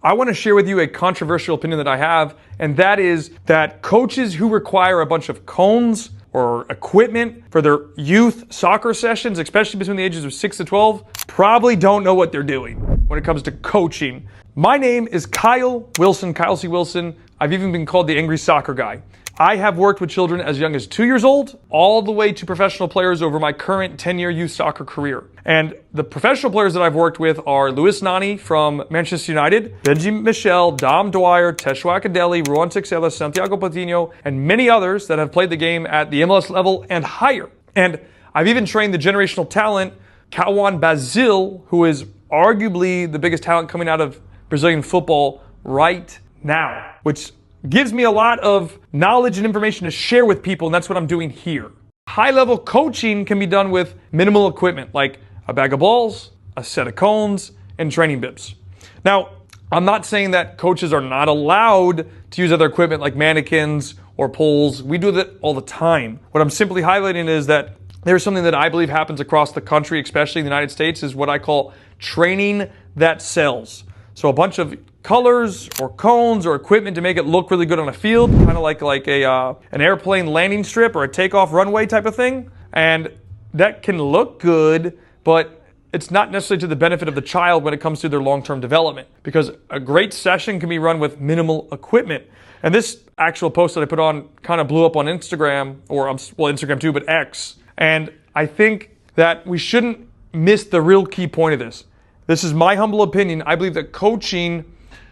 I want to share with you a controversial opinion that I have, and that is that coaches who require a bunch of cones or equipment for their youth soccer sessions, especially between the ages of 6 to 12, probably don't know what they're doing when it comes to coaching. My name is Kyle Wilson, Kyle C. Wilson. I've even been called the Angry Soccer Guy. I have worked with children as young as 2 years old, all the way to professional players over my current 10-year youth soccer career. And the professional players that I've worked with are Lewis Nani from Manchester United, Benji Michel, Dom Dwyer, Teshuak Adeli, Ruan Teixeira, Santiago Patino, and many others that have played the game at the MLS level and higher. And I've even trained the generational talent, Kawan Bazil, who is arguably the biggest talent coming out of Brazilian football right now, which gives me a lot of knowledge and information to share with people, and that's what I'm doing here. High-level coaching can be done with minimal equipment, like a bag of balls, a set of cones, and training bibs. Now, I'm not saying that coaches are not allowed to use other equipment like mannequins or poles. We do that all the time. What I'm simply highlighting is that there's something that I believe happens across the country, especially in the United States, is what I call training that sells. So a bunch of colors or cones or equipment to make it look really good on a field, kind of like an airplane landing strip or a takeoff runway type of thing. And that can look good, but it's not necessarily to the benefit of the child when it comes to their long-term development, because a great session can be run with minimal equipment. And this actual post that I put on kind of blew up on Instagram, or well, Instagram too, but X. And I think that we shouldn't miss the real key point of this. This is my humble opinion. I believe that coaching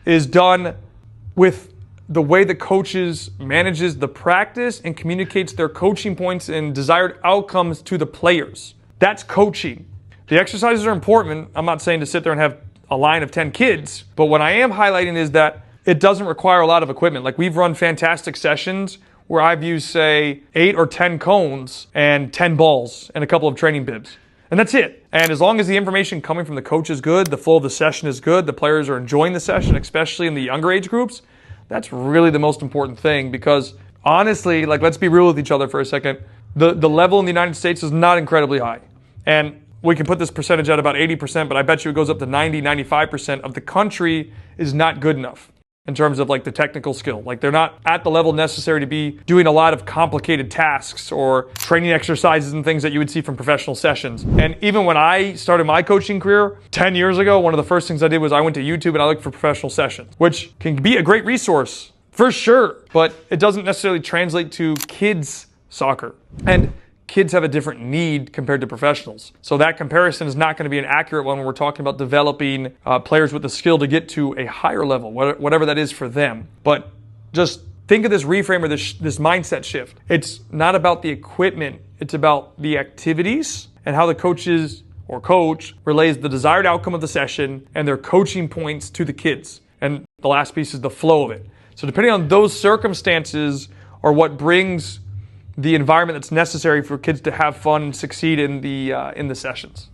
is done with the way the coaches manages the practice and communicates their coaching points and desired outcomes to the players. That's coaching. The exercises are important. I'm not saying to sit there and have a line of 10 kids, but what I am highlighting is that it doesn't require a lot of equipment. Like, we've run fantastic sessions where I've used, say, 8 or 10 cones and 10 balls and a couple of training bibs. And that's it. And as long as the information coming from the coach is good, the flow of the session is good, the players are enjoying the session, especially in the younger age groups, that's really the most important thing. Because honestly, like, let's be real with each other for a second, the level in the United States is not incredibly high. And we can put this percentage at about 80%, but I bet you it goes up to 90, 95% of the country is not good enough in terms of like the technical skill. Like, they're not at the level necessary to be doing a lot of complicated tasks or training exercises and things that you would see from professional sessions. And even when I started my coaching career 10 years ago, one of the first things I did was I went to YouTube and I looked for professional sessions, which can be a great resource for sure, but it doesn't necessarily translate to kids soccer. And kids have a different need compared to professionals. So that comparison is not going to be an accurate one when we're talking about developing players with the skill to get to a higher level, whatever that is for them. But just think of this reframe or this mindset shift. It's not about the equipment. It's about the activities and how the coaches or coach relays the desired outcome of the session and their coaching points to the kids. And the last piece is the flow of it. So depending on those circumstances are what brings the environment that's necessary for kids to have fun and succeed in the sessions.